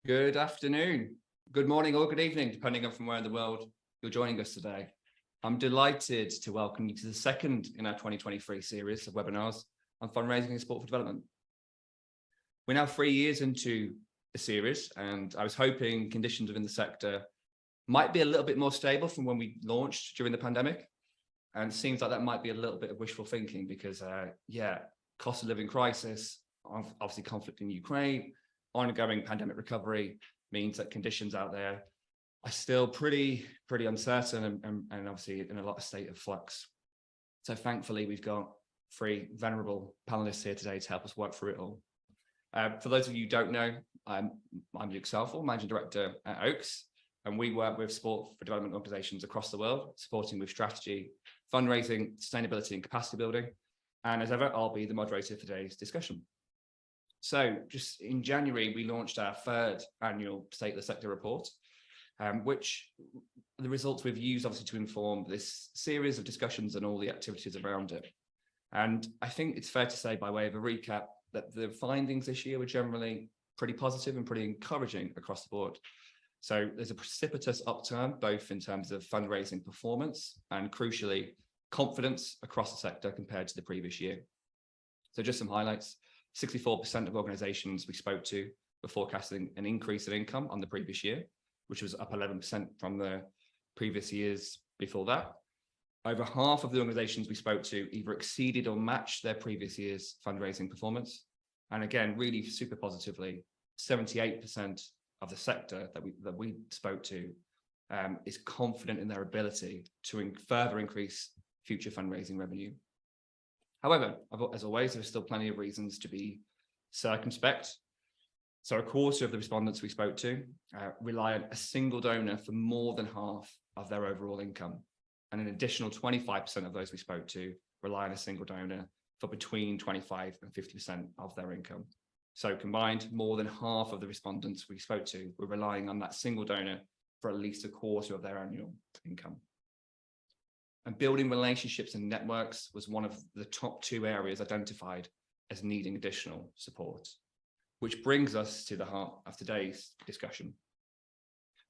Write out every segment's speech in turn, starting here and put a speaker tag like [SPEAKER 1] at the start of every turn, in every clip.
[SPEAKER 1] Good afternoon, good morning or good evening, depending on from where in the world you're joining us today. I'm delighted to welcome you to the second in our 2023 series of webinars on fundraising and sport for development. We're now 3 years into the series, and I was hoping conditions within the sector might be a little bit more stable from when we launched during the pandemic. And it seems like that might be a little bit of wishful thinking because, cost of living crisis, obviously conflict in Ukraine, ongoing pandemic recovery means that conditions out there are still pretty uncertain and obviously in a lot of state of flux. So thankfully, we've got three venerable panelists here today to help us work through it all. For those of you who don't know, I'm Luke Southall, Managing Director at Oaks, and we work with sport for development organisations across the world, supporting with strategy, fundraising, sustainability and capacity building. And as ever, I'll be the moderator for today's discussion. So just in January, we launched our third annual State of the Sector report, which the results we've used obviously to inform this series of discussions and all the activities around it. And I think it's fair to say, by way of a recap, that the findings this year were generally pretty positive and pretty encouraging across the board. So there's a precipitous upturn, both in terms of fundraising performance and crucially, confidence across the sector compared to the previous year. So just some highlights. 64% of organisations we spoke to were forecasting an increase in income on the previous year, which was up 11% from the previous years before that. Over half of the organisations we spoke to either exceeded or matched their previous year's fundraising performance. And again, really super positively, 78% of the sector that we spoke to is confident in their ability to further increase future fundraising revenue. However, as always, there's still plenty of reasons to be circumspect. So a quarter of the respondents we spoke to rely on a single donor for more than half of their overall income. And an additional 25% of those we spoke to rely on a single donor for between 25 and 50% of their income. So combined, more than half of the respondents we spoke to were relying on that single donor for at least a quarter of their annual income. And building relationships and networks was one of the top two areas identified as needing additional support, which brings us to the heart of today's discussion.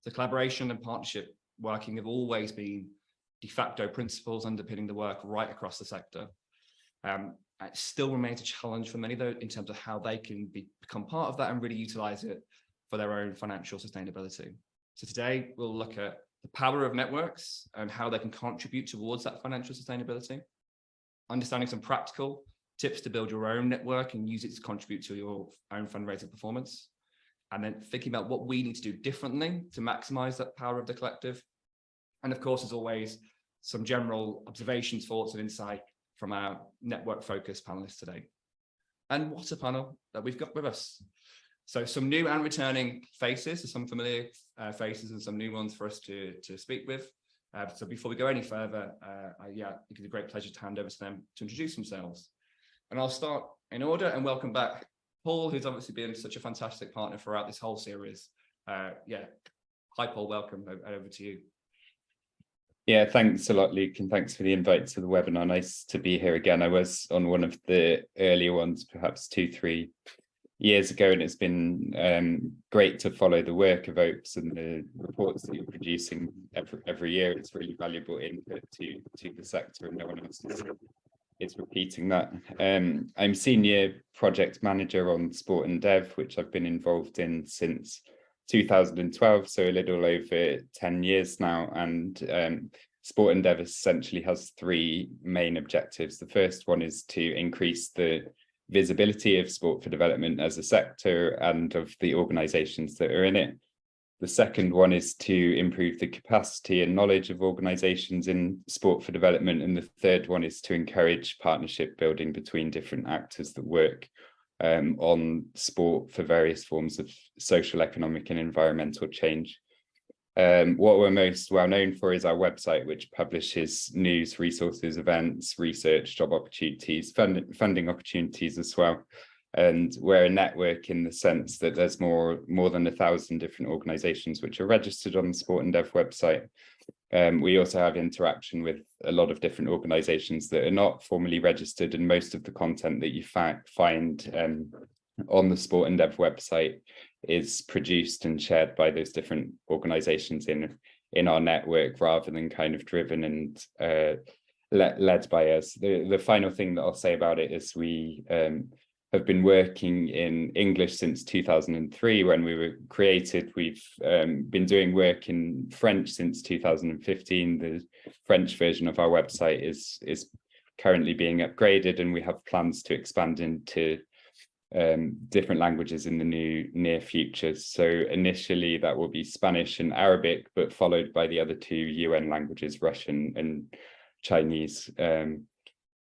[SPEAKER 1] The collaboration and partnership working have always been de facto principles underpinning the work right across the sector. It still remains a challenge for many, though, in terms of how they can become part of that and really utilize it for their own financial sustainability. So today we'll look at the power of networks and how they can contribute towards that financial sustainability, understanding some practical tips to build your own network and use it to contribute to your own fundraising performance, and then thinking about what we need to do differently to maximize that power of the collective. And of course, as always, some general observations, thoughts and insight from our network focused panelists today. And what a panel that we've got with us. So some new and returning faces, some familiar faces and some new ones for us to speak with. So before we go any further, it's a great pleasure to hand over to them to introduce themselves. And I'll start in order and welcome back Paul, who's obviously been such a fantastic partner throughout this whole series. Hi Paul, welcome, over to you.
[SPEAKER 2] Yeah, thanks a lot, Luke, and thanks for the invite to the webinar. Nice to be here again. I was on one of the earlier ones, perhaps 2-3 years ago, and it's been great to follow the work of Oaks and the reports that you're producing every year. It's really valuable input to the sector, and no one else is repeating that. I'm Senior Project Manager on Sport and Dev, which I've been involved in since 2012, so a little over 10 years now. And Sport and Dev essentially has three main objectives. The first one is to increase the visibility of sport for development as a sector and of the organisations that are in it. The second one is to improve the capacity and knowledge of organisations in sport for development. And the third one is to encourage partnership building between different actors that work on sport for various forms of social, economic and environmental change. What we're most well known for is our website, which publishes news, resources, events, research, job opportunities, funding opportunities as well. And we're a network in the sense that there's more than 1,000 different organisations which are registered on the Sport and Dev website. We also have interaction with a lot of different organisations that are not formally registered, and most of the content that you find on the Sport and Dev website is produced and shared by those different organizations in our network, rather than kind of driven and led by us. The final thing that I'll say about it is we have been working in English since 2003 when we were created. We've been doing work in French since 2015. The French version of our website is currently being upgraded, and we have plans to expand into different languages in the near future. So initially that will be Spanish and Arabic, but followed by the other two UN languages, Russian and Chinese.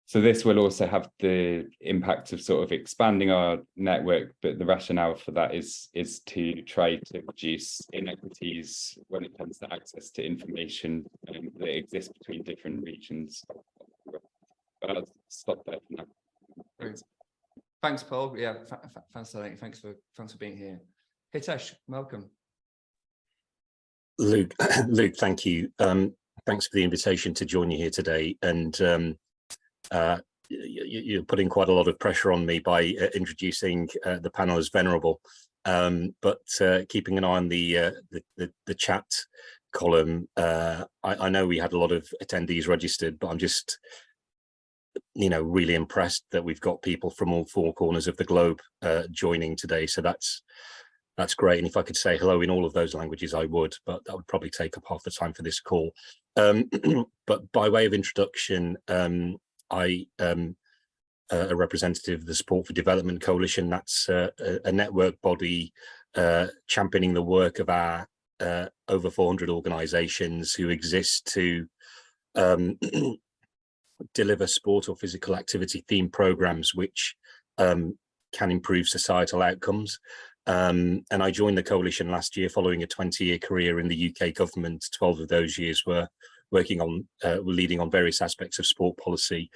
[SPEAKER 2] So this will also have the impact of sort of expanding our network, but the rationale for that is to try to reduce inequities when it comes to access to information that exists between different regions. But I'll stop there for now.
[SPEAKER 1] Great. Thanks, Paul. Yeah, fascinating. Thanks for being here. Hitesh, welcome.
[SPEAKER 3] Luke, thank you. Thanks for the invitation to join you here today. And you're putting quite a lot of pressure on me by introducing the panel as venerable, but keeping an eye on the chat column. I know we had a lot of attendees registered, but I'm just really impressed that we've got people from all four corners of the globe joining today. So that's great. And if I could say hello in all of those languages, I would, but that would probably take up half the time for this call. But by way of introduction, I am a representative of the Sport for Development Coalition. That's a network body championing the work of our over 400 organizations who exist to deliver sport or physical activity themed programs which can improve societal outcomes. And I joined the coalition last year following a 20-year career in the UK government. 12 of those years were working on, leading on various aspects of sport policy,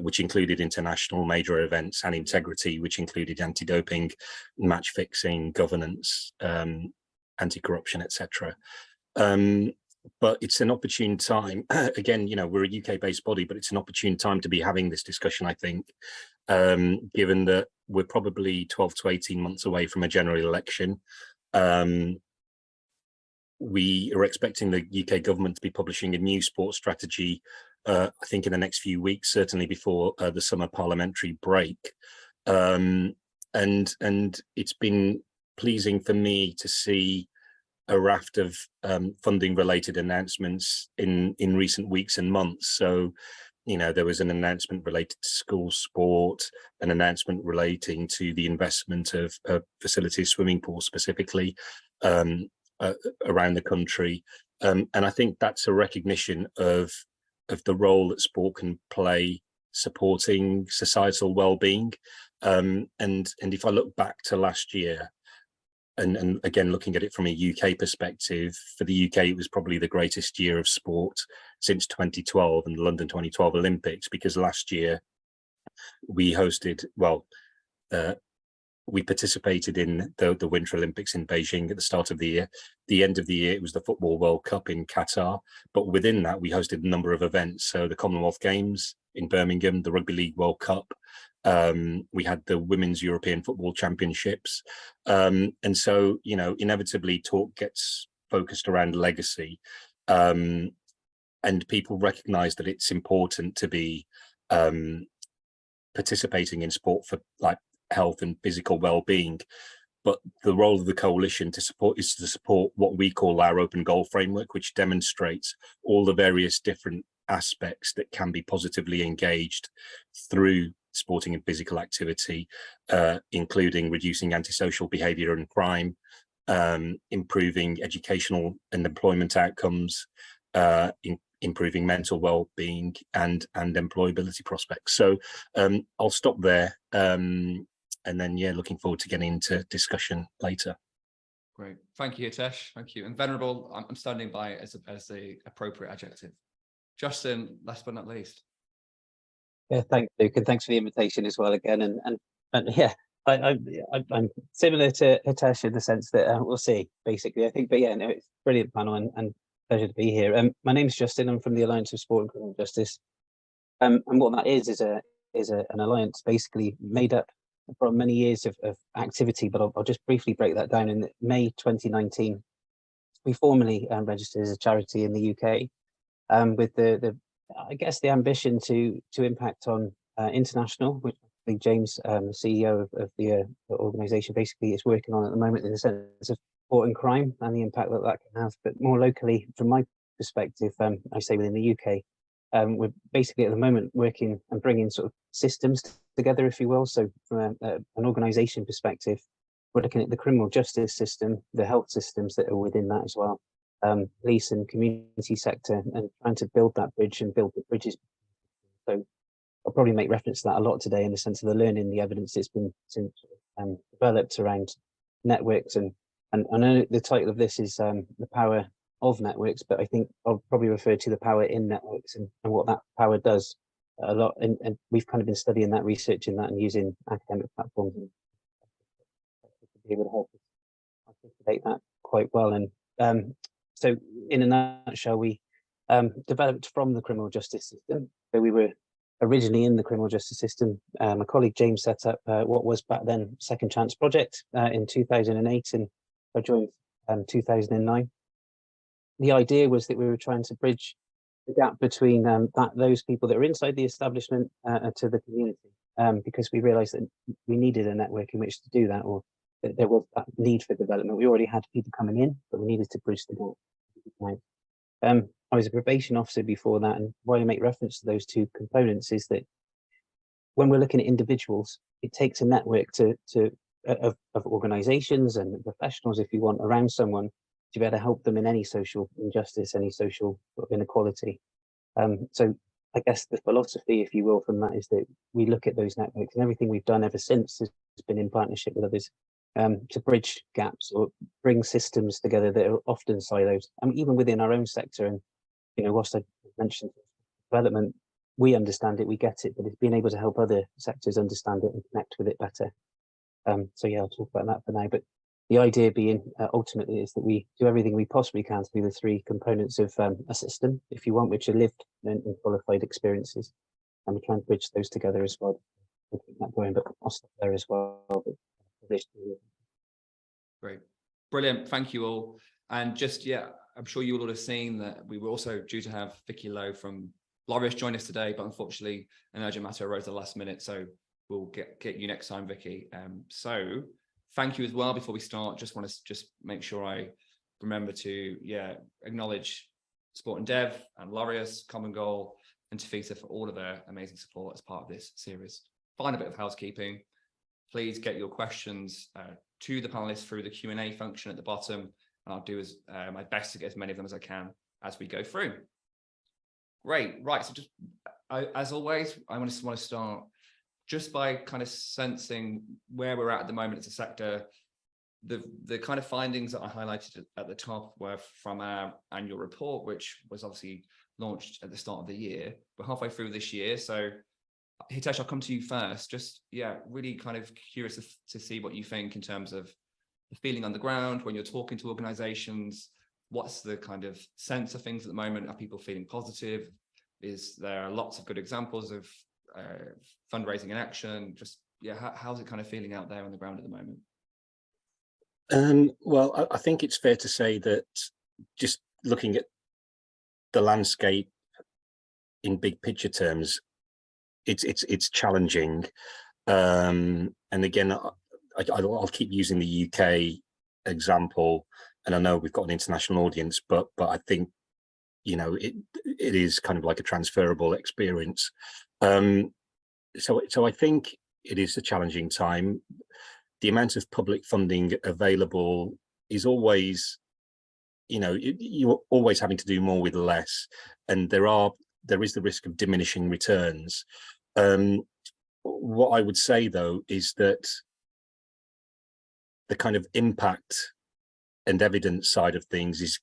[SPEAKER 3] which included international major events, and integrity, which included anti-doping, match fixing, governance, anti-corruption, etc. But it's an opportune time. Again, we're a UK-based body, but it's an opportune time to be having this discussion, I think, given that we're probably 12 to 18 months away from a general election. We are expecting the UK government to be publishing a new sports strategy, I think in the next few weeks, certainly before the summer parliamentary break. And it's been pleasing for me to see a raft of funding related announcements in recent weeks and months. So, there was an announcement related to school sport, an announcement relating to the investment of facilities, swimming pools specifically, around the country. And I think that's a recognition of the role that sport can play supporting societal well-being. And if I look back to last year, and again, looking at it from a UK perspective, for the UK, it was probably the greatest year of sport since 2012 and the London 2012 Olympics, because last year we hosted, we participated in the Winter Olympics in Beijing at the start of the year. The end of the year, it was the Football World Cup in Qatar. But within that, we hosted a number of events. So the Commonwealth Games in Birmingham, the Rugby League World Cup. We had the Women's European Football Championships. And so, inevitably talk gets focused around legacy. And people recognize that it's important to be participating in sport for health and physical well-being, but the role of the coalition is to support what we call our open goal framework, which demonstrates all the various different aspects that can be positively engaged through sporting and physical activity, including reducing antisocial behavior and crime, improving educational and employment outcomes, improving mental well-being and employability prospects. So I'll stop there. And then, looking forward to getting into discussion later.
[SPEAKER 1] Great. Thank you, Hitesh. Thank you. And venerable, I'm standing by as the appropriate adjective. Justin, last but not least.
[SPEAKER 4] Yeah, thanks, Luke, and thanks for the invitation as well again. And yeah, I'm similar to Hitesh in the sense that we'll see, basically, I think. But yeah, no, it's a brilliant panel and pleasure to be here. My name's Justin. I'm from the Alliance of Sport and Criminal Justice. And what that is an alliance basically made up from many years of activity, but I'll just briefly break that down. In May 2019, we formally registered as a charity in the UK, with the I guess the ambition to impact on international, which I think James, the CEO of the organisation, basically is working on at the moment, in the sense of supporting crime and the impact that can have. But more locally, from my perspective, I say within the UK, we're basically at the moment working and bringing sort of systems together, if you will. So from an organisation perspective, we're looking at the criminal justice system, the health systems that are within that as well, police and community sector, and trying to build that bridge and build the bridges. So I'll probably make reference to that a lot today, in the sense of the learning, the evidence that's been developed around networks. And I know the title of this is the power of networks, but I think I'll probably refer to the power in networks and what that power does a lot. And we've kind of been studying that, researching that, and using academic platforms to be able to help us articulate that quite well. And so in a nutshell, we developed from the criminal justice system. So we were originally in the criminal justice system. My colleague James set up what was back then Second Chance Project in 2008, and I joined 2009. The idea was that we were trying to bridge the gap between those people that are inside the establishment to the community, because we realised that we needed a network in which to do that, or that there was that need for development. We already had people coming in, but we needed to bridge the gap. I was a probation officer before that, and why I make reference to those two components is that when we're looking at individuals, it takes a network of organisations and professionals, if you want, around someone to be able to help them in any social injustice, any social inequality. So I guess the philosophy, if you will, from that is that we look at those networks, and everything we've done ever since has been in partnership with others, to bridge gaps or bring systems together that are often silos. And even within our own sector, and whilst I mentioned development, we understand it, we get it, but it's being able to help other sectors understand it and connect with it better. So yeah, I'll talk about that for now. But the idea being ultimately is that we do everything we possibly can through the three components of a system, if you want, which are lived and qualified experiences, and we try and bridge those together as well. I'll keep that going, but I'll stop there as well.
[SPEAKER 1] Great, brilliant, thank you all. And just, yeah, I'm sure you all have seen that we were also due to have Vicky Lowe from Laureus join us today, but unfortunately an urgent matter arose at the last minute, so we'll get you next time, Vicky. So thank you as well. Before we start, just want to make sure I remember to acknowledge Sport and Dev and Laureus, Common Goal, and Tafita for all of their amazing support as part of this series. Final bit of housekeeping: please get your questions to the panelists through the Q&A function at the bottom, and I'll do my best to get as many of them as I can as we go through. Great, right. So just as always, I want to start just by kind of sensing where we're at the moment as a sector. The kind of findings that I highlighted at the top were from our annual report, which was obviously launched at the start of the year. We're halfway through this year, so Hitesh, I'll come to you first. Just really kind of curious to see what you think in terms of the feeling on the ground when you're talking to organizations. What's the kind of sense of things at the moment? Are people feeling positive? Is there lots of good examples of fundraising in action? Just how's it kind of feeling out there on the ground at the moment?
[SPEAKER 3] Well, I think it's fair to say that just looking at the landscape in big picture terms, it's challenging. And again, I'll keep using the UK example, and I know we've got an international audience, but I think it is kind of like a transferable experience. So I think it is a challenging time. The amount of public funding available is always, you're always having to do more with less, and there is the risk of diminishing returns. What I would say though is that the kind of impact and evidence side of things is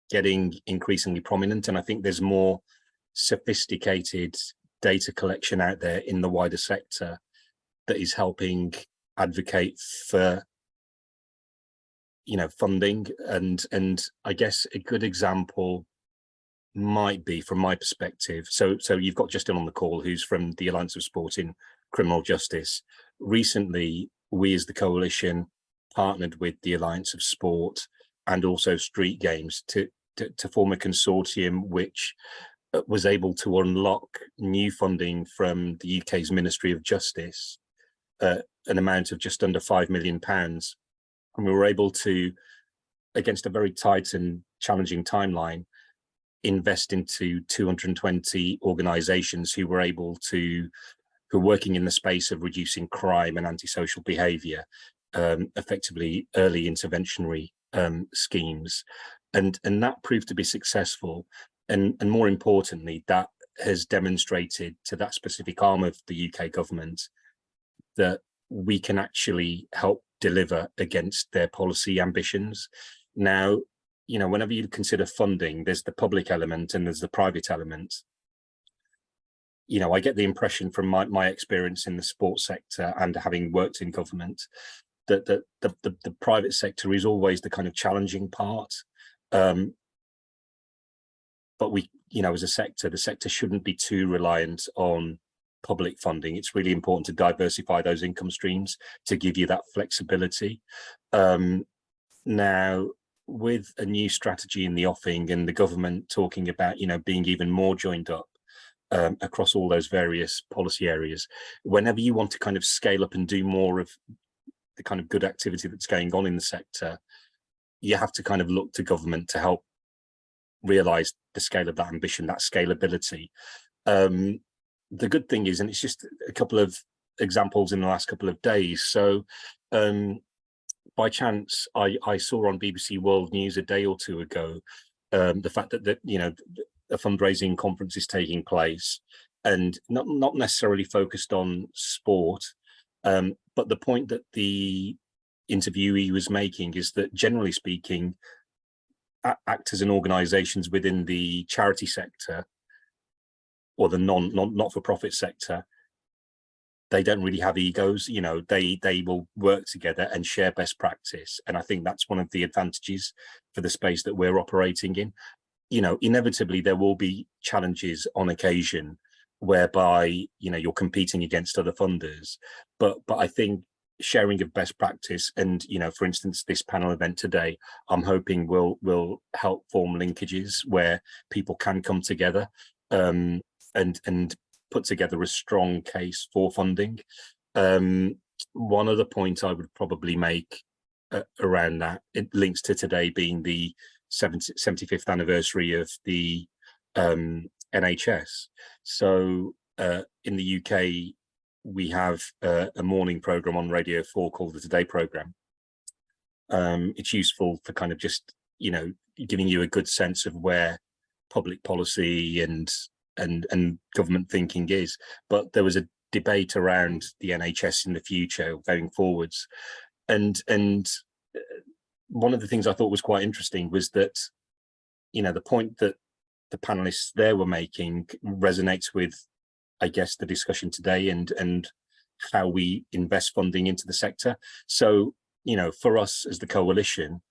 [SPEAKER 3] getting increasingly prominent, and I think there's more sophisticated data collection out there in the wider sector that is helping advocate for funding. And I guess a good example might be, from my perspective, so you've got Justin on the call, who's from the Alliance of Sport in Criminal Justice. recently, we as the coalition partnered with the Alliance of Sport and also Street Games to form a consortium which was able to unlock new funding from the UK's Ministry of Justice, an amount of just under £5 million. And we were able to, against a very tight and challenging timeline, invest into 220 organisations who were working in the space of reducing crime and antisocial behaviour, effectively early interventionary schemes. And that proved to be successful. And more importantly, that has demonstrated to that specific arm of the UK government that we can actually help deliver against their policy ambitions. Now, you know, whenever you consider funding, there's the public element and there's the private element. You know, I get the impression from my experience in the sports sector and having worked in government that the private sector is always the kind of challenging part. But we, you know, as a sector, the sector shouldn't be too reliant on public funding. It's really important to diversify those income streams to give you that flexibility. Now, with a new strategy in the offing and the government talking about, you know, being even more joined up across all those various policy areas, whenever you want to kind of scale up and do more of the kind of good activity that's going on in the sector, you have to kind of look to government to help realize the scale of that ambition, that scalability. The good thing is, and it's just a couple of examples in the last couple of days. So by chance, I saw on BBC World News a day or two ago the fact that you know, a fundraising conference is taking place, and not necessarily focused on sport, but the point that the interviewee was making is that, generally speaking, actors and organisations within the charity sector or the not-for-profit sector, they don't really have egos. You know, they will work together and share best practice, and I think that's one of the advantages for the space that we're operating in. You know, inevitably there will be challenges on occasion whereby, you know, you're competing against other funders, but I think sharing of best practice, and, you know, for instance, this panel event today, I'm hoping will help form linkages where people can come together and put together a strong case for funding. One other point I would probably make around that, it links to today being the 75th anniversary of the NHS. So in the UK, we have a morning programme on Radio 4 called the Today programme. It's useful for kind of just, you know, giving you a good sense of where public policy and government thinking is. But there was a debate around the NHS in the future going forwards, and one of the things I thought was quite interesting was that, you know, the point that the panelists there were making resonates with, I guess, the discussion today and how we invest funding into the sector. So, you know, for us as the coalition,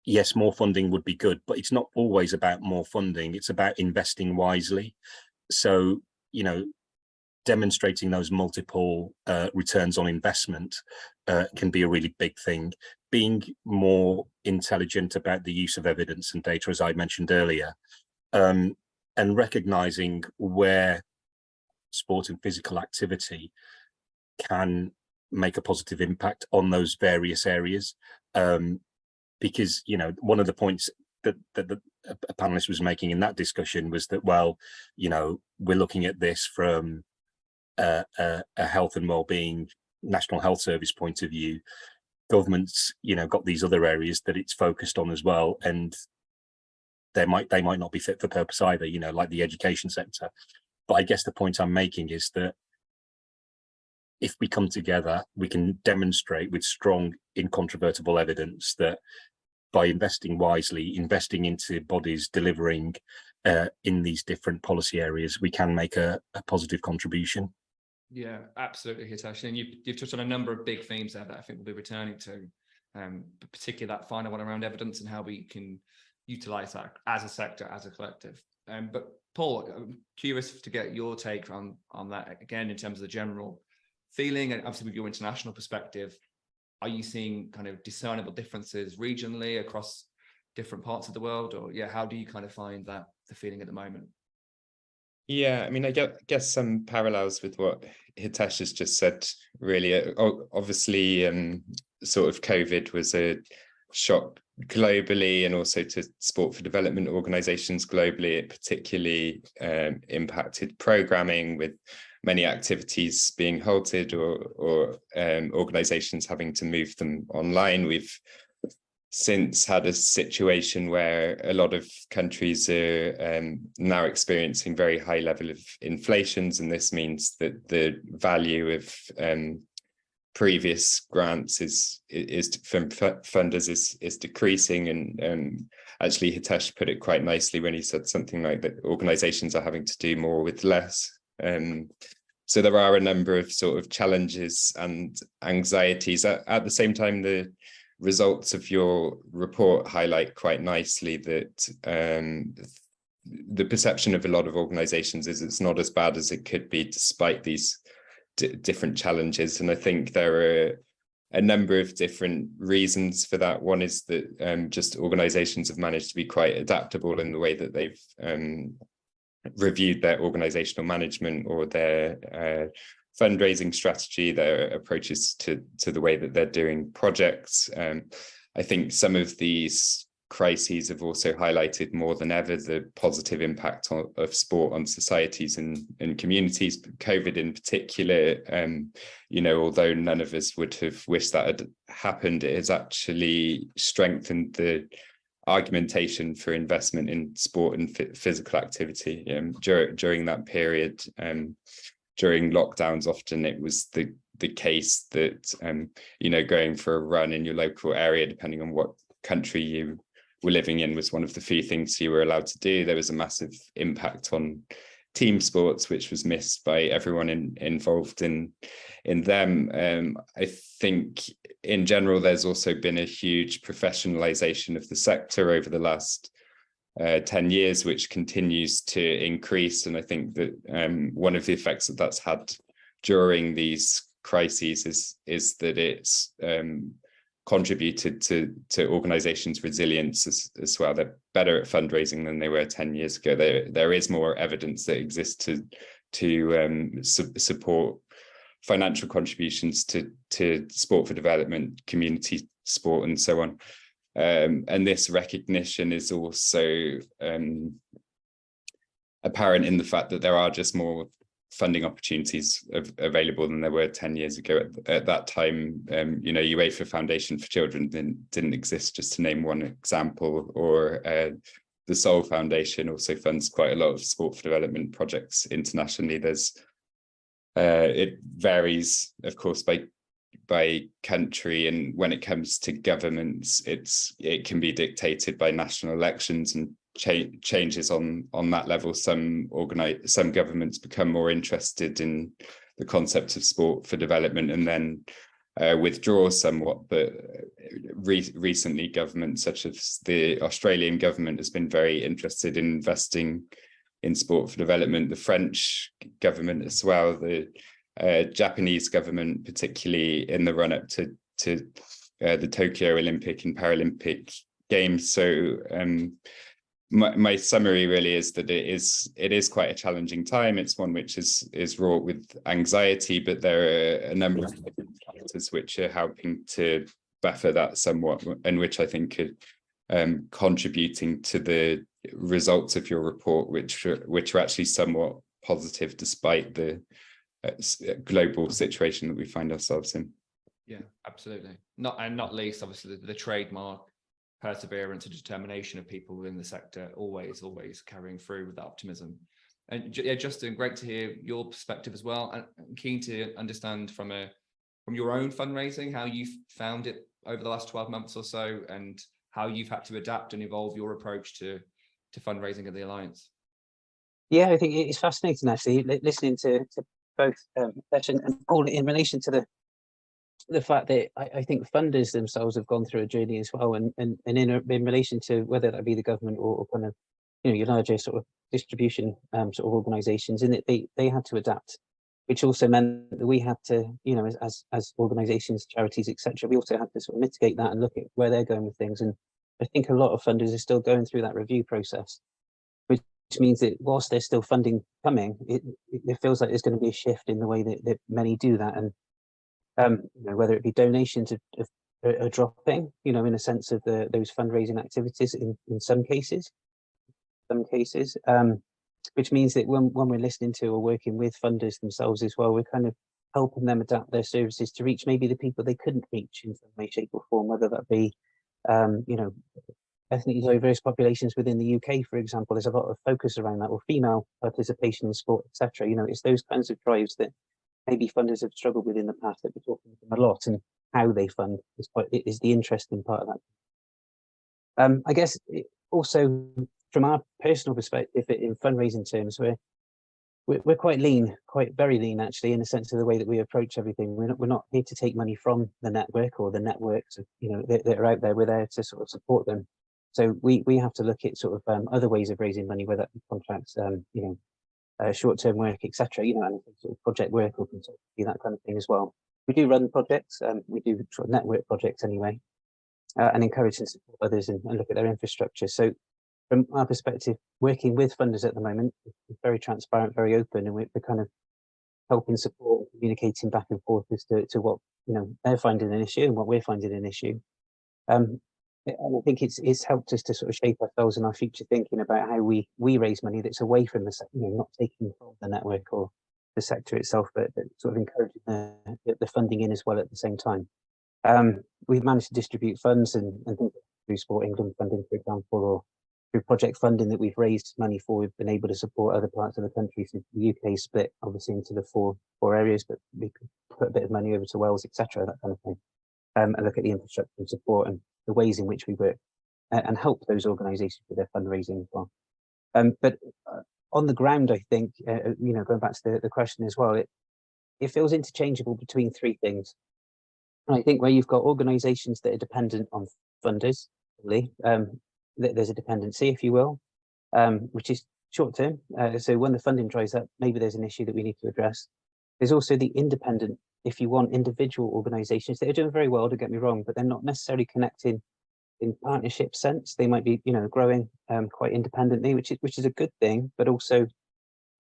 [SPEAKER 3] yes, more funding would be good, but it's not always about more funding. It's about investing wisely. So, you know, demonstrating those multiple returns on investment can be a really big thing. Being more intelligent about the use of evidence and data, as I mentioned earlier, and recognizing where sport and physical activity can make a positive impact on those various areas. Because, you know, one of the points that a panelist was making in that discussion was that, well, you know, we're looking at this from a health and well-being, National Health Service point of view. Government's, you know, got these other areas that it's focused on as well, and they might not be fit for purpose either, you know, like the education sector. But I guess the point I'm making is that if we come together, we can demonstrate with strong, incontrovertible evidence that by investing wisely, investing into bodies delivering in these different policy areas, we can make a positive contribution.
[SPEAKER 1] Yeah, absolutely, Hitesh. And you've touched on a number of big themes there that I think we'll be returning to, particularly that final one around evidence and how we can utilise that as a sector, as a collective. But Paul, I'm curious to get your take on that again in terms of the general feeling? And obviously with your international perspective, are you seeing kind of discernible differences regionally across different parts of the world? Or yeah, how do you kind of find that the feeling at the moment?
[SPEAKER 2] Yeah, I mean, I guess some parallels with what Hitesh has just said, really. Obviously, sort of COVID was a shock globally and also to sport for development organizations globally. It particularly impacted programming, with many activities being halted or organizations having to move them online. We've since had a situation where a lot of countries are now experiencing very high level of inflations, and this means that the value of previous grants is from funders is decreasing. And actually Hitesh put it quite nicely when he said something like that organizations are having to do more with less. So there are a number of sort of challenges and anxieties. At the same time, the results of your report highlight quite nicely that the perception of a lot of organizations is it's not as bad as it could be, despite these different challenges. And I think there are a number of different reasons for that. One is that just organizations have managed to be quite adaptable in the way that they've reviewed their organizational management or their fundraising strategy, their approaches to the way that they're doing projects. I think some of these crises have also highlighted more than ever the positive impact of sport on societies and communities. COVID in particular, although none of us would have wished that had happened, it has actually strengthened the argumentation for investment in sport and physical activity during that period. During lockdowns, often it was the case that going for a run in your local area, depending on what country you were living in, was one of the few things you were allowed to do. There was a massive impact on team sports, which was missed by everyone involved in them. I think in general, there's also been a huge professionalization of the sector over the last 10 years, which continues to increase. And I think that one of the effects that that's had during these crises is that it's contributed to organizations' resilience as well. They're better at fundraising than they were 10 years ago. There is more evidence that exists to support financial contributions to sport for development, community sport, and so on. And this recognition is also apparent in the fact that there are just more funding opportunities available than there were 10 years ago. At that time, UEFA Foundation for Children didn't exist, just to name one example, or the Southall Foundation also funds quite a lot of sport for development projects internationally. It varies, of course, by country, and when it comes to governments, it can be dictated by national elections and changes on that level. Some governments become more interested in the concept of sport for development and then withdraw somewhat. But recently, governments such as the Australian government has been very interested in investing in sport for development. The French government as well, the Japanese government, particularly in the run-up to the Tokyo Olympic and Paralympic Games. So my summary really is that it is quite a challenging time. It's one which is wrought with anxiety, but there are a number of factors which are helping to buffer that somewhat, and which I think are contributing to the results of your report, which are actually somewhat positive despite the global situation that we find ourselves in.
[SPEAKER 1] Yeah, absolutely. Not least, obviously, the trademark perseverance and determination of people within the sector, always carrying through with that optimism. And yeah, Justin, great to hear your perspective as well. And I'm keen to understand from your own fundraising, how you've found it over the last 12 months or so, and how you've had to adapt and evolve your approach to fundraising at the Alliance.
[SPEAKER 4] Yeah, I think it's fascinating actually listening to both Hitesh and Paul in relation to the fact that I think funders themselves have gone through a journey as well, and in relation to whether that be the government or kind of your larger sort of distribution sort of organisations, in that they had to adapt which also meant that we had to, you know, as organisations, charities, etc., we also had to sort of mitigate that and look at where they're going with things. And I think a lot of funders are still going through that review process, which means that whilst there's still funding coming, it feels like there's going to be a shift in the way that many do that. And you know, whether it be donations are dropping, you know, in a sense of those fundraising activities in some cases, which means that when we're listening to or working with funders themselves as well, we're kind of helping them adapt their services to reach maybe the people they couldn't reach in some way, shape or form, whether that be, you know, ethnically diverse populations within the UK, for example. There's a lot of focus around that, or female participation in sport, etc. You know, it's those kinds of drives that maybe funders have struggled with in the past that we're talking to them a lot, and how they fund is the interesting part of that. I guess also from our personal perspective in fundraising terms, we're quite lean, very lean actually, in the sense of the way that we approach everything. We're not here to take money from the network or the networks, you know, that are out there. We're there to sort of support them. So we have to look at sort of other ways of raising money, whether that be contracts, you know, short-term work, etc. You know, and sort of project work or consultancy, that kind of thing as well. We do run projects, we do sort of network projects anyway, and encourage and support others and look at their infrastructure. So from our perspective, working with funders at the moment is very transparent, very open, and we're kind of helping support and communicating back and forth as to what, you know, they're finding an issue and what we're finding an issue. And I think it's helped us to sort of shape ourselves in our future thinking about how we raise money that's away from the, you know, not taking from the network or the sector itself, but sort of encouraging the funding in as well at the same time. We've managed to distribute funds and things through Sport England funding, for example, or through project funding that we've raised money for. We've been able to support other parts of the country. So the UK split obviously into the four areas, but we could put a bit of money over to Wales, etc., that kind of thing, and look at the infrastructure and support and the ways in which we work and help those organisations with their fundraising as well. But on the ground, I think, you know, going back to the question as well, it feels interchangeable between three things. And I think where you've got organisations that are dependent on funders, really, there's a dependency, if you will, which is short term. So when the funding dries up, maybe there's an issue that we need to address. There's also the independent, if you want, individual organisations that are doing very well, don't get me wrong, but they're not necessarily connecting in partnership sense. They might be, you know, growing quite independently, which is a good thing, but also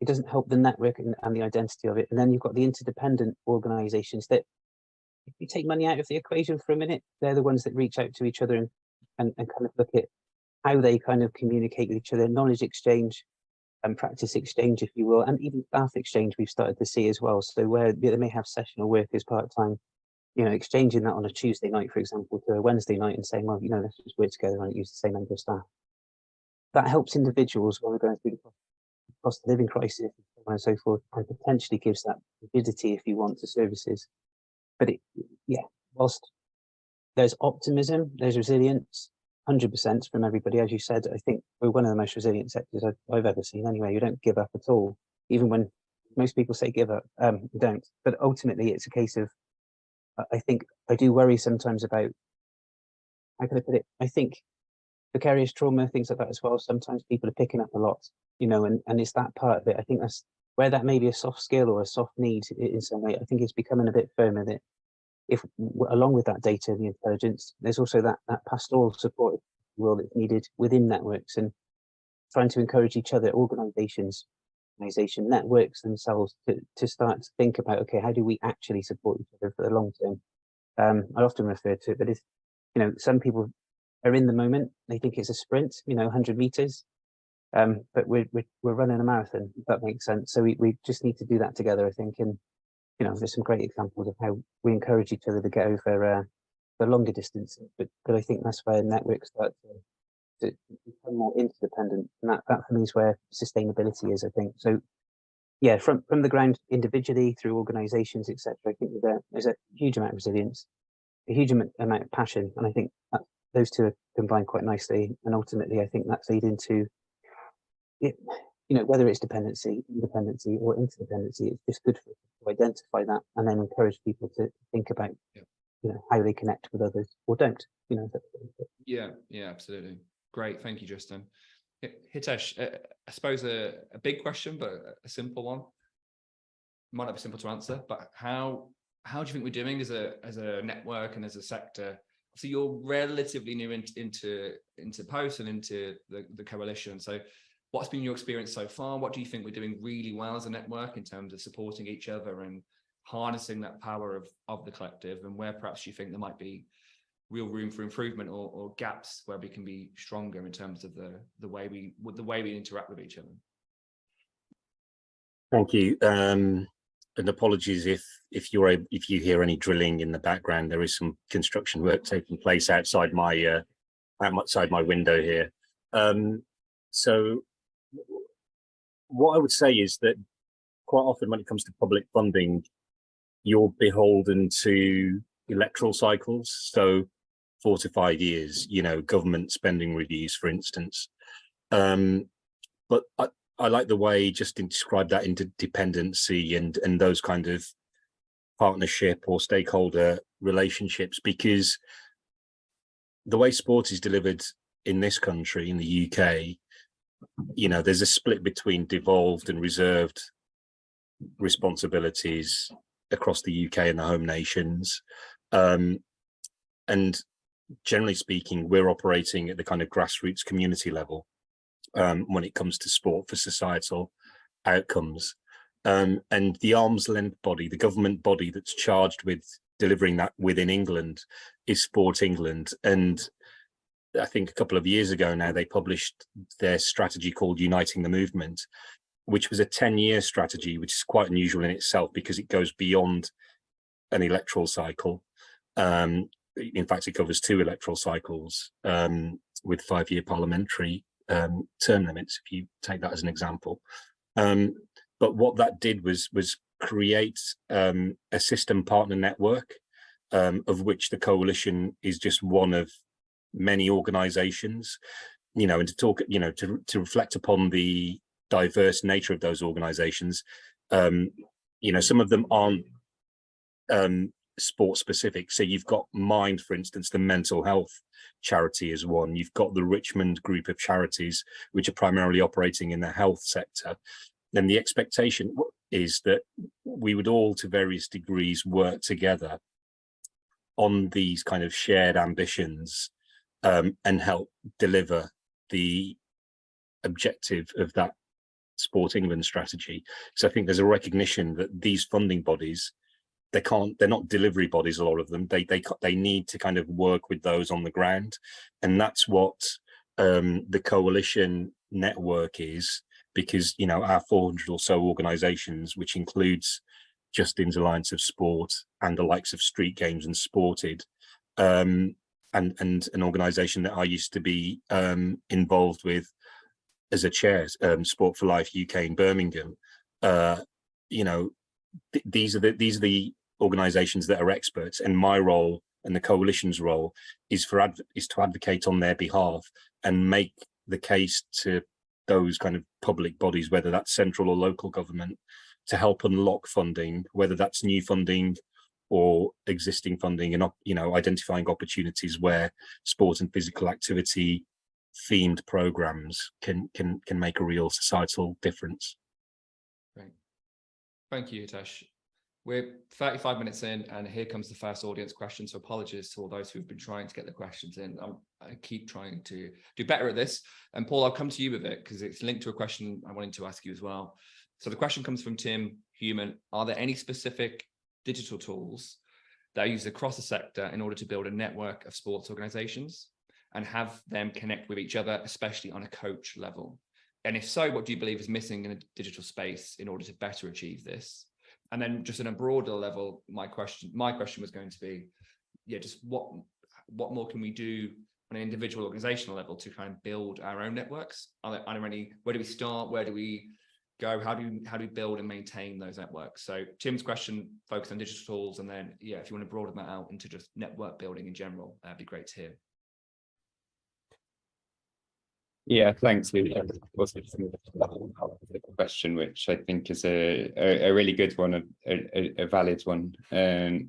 [SPEAKER 4] it doesn't help the network and the identity of it. And then you've got the interdependent organisations that, if you take money out of the equation for a minute, they're the ones that reach out to each other and kind of look at how they kind of communicate with each other, knowledge exchange and practice exchange, if you will, and even staff exchange we've started to see as well. So where they may have sessional workers part-time, you know, exchanging that on a Tuesday night, for example, to a Wednesday night and saying, well, you know, let's just work together and use the same number of staff. That helps individuals when we're going through the cost of living crisis and so on and so forth, and potentially gives that rigidity, if you want, to services. But yeah, whilst there's optimism, there's resilience, 100% from everybody. As you said, I think we're one of the most resilient sectors I've ever seen anyway. You don't give up at all, even when most people say give up, you don't. But ultimately, it's a case of, I think I do worry sometimes about, how can I put it? I think vicarious trauma, things like that as well, sometimes people are picking up a lot, you know, and it's that part of it. I think that's where that may be a soft skill or a soft need in some way. I think it's becoming a bit firmer that if, along with that data and the intelligence, there's also that pastoral support that's needed within networks, and trying to encourage each other, organisation networks themselves to start to think about, okay, how do we actually support each other for the long term? I often refer to it, but if, you know, some people are in the moment, they think it's a sprint, you know, 100 meters, but we're running a marathon, if that makes sense. So we just need to do that together, I think. And, you know, there's some great examples of how we encourage each other to get over the longer distances, but I think that's where networks start to become more interdependent, and that for me is where sustainability is, I think. So yeah, from the ground, individually, through organisations, etc., I think there's a huge amount of resilience, a huge amount of passion, and I think that those two are combined quite nicely. And ultimately, I think that's leading to it, you know, whether it's dependency, independency, or interdependency. It's just good to identify that and then encourage people to think about, you know, how they connect with others or don't. You know.
[SPEAKER 1] Yeah, absolutely. Great, thank you, Justin. Hitesh, I suppose a big question, but a simple one. might not be simple to answer, but how do you think we're doing as a network and as a sector? So you're relatively new into Post and into the coalition. So what's been your experience so far? What do you think we're doing really well as a network in terms of supporting each other and harnessing that power of the collective, and where perhaps you think there might be real room for improvement or gaps where we can be stronger in terms of the way we interact with each other?
[SPEAKER 3] Thank you. And apologies if you hear any drilling in the background. There is some construction work taking place outside my window here. So what I would say is that quite often when it comes to public funding, you're beholden to electoral cycles. So 4 to 5 years, government spending reviews, for instance. But I like the way Justin described that interdependency and those kind of partnership or stakeholder relationships, because the way sport is delivered in this country, in the UK, there's a split between devolved and reserved responsibilities across the UK and the home nations. And generally speaking, we're operating at the kind of grassroots community level when it comes to sport for societal outcomes. And the arm's length body, the government body that's charged with delivering that within England is Sport England. And I think a couple of years ago now, they published their strategy called Uniting the Movement, which was a 10-year strategy, which is quite unusual in itself because it goes beyond an electoral cycle. In fact, it covers 2 electoral cycles with 5-year parliamentary term limits, if you take that as an example. But what that did was create a system partner network, of which the coalition is just one of many organizations, and to talk, to reflect upon the diverse nature of those organizations. Some of them aren't sport specific. So you've got Mind, for instance, the mental health charity is one. You've got the Richmond group of charities, which are primarily operating in the health sector. Then the expectation is that we would all, to various degrees, work together on these kind of shared ambitions and help deliver the objective of that Sport England strategy. So I think there's a recognition that these funding bodies, they're not delivery bodies, a lot of them. They need to kind of work with those on the ground. And that's what the coalition network is, because, our 400 or so organizations, which includes Justin's Alliance of Sport and the likes of Street Games and Sported, and an organization that I used to be involved with as a chair, Sport for Life UK in Birmingham. These are the organizations that are experts, and my role and the coalition's role is to advocate on their behalf and make the case to those kind of public bodies, whether that's central or local government, to help unlock funding, whether that's new funding or existing funding, and identifying opportunities where sport and physical activity themed programs can make a real societal difference.
[SPEAKER 1] Great. Thank you, Hitesh. We're 35 minutes in, and here comes the first audience question. So apologies to all those who've been trying to get the questions in. I keep trying to do better at this. And Paul, I'll come to you with it because it's linked to a question I wanted to ask you as well. So the question comes from Tim Human. Are there any specific digital tools that are used across the sector in order to build a network of sports organizations and have them connect with each other, especially on a coach level? And if so, what do you believe is missing in a digital space in order to better achieve this? And then just on a broader level, my question was going to be, just what more can we do on an individual organizational level to kind of build our own networks? Are there any, where do we start? Where do we go? How do we build and maintain those networks? So Tim's question focused on digital tools, and then, if you want to broaden that out into just network building in general, that'd be great to hear.
[SPEAKER 2] Yeah, thanks, Luke. The question, which I think is a really good one, a valid one. To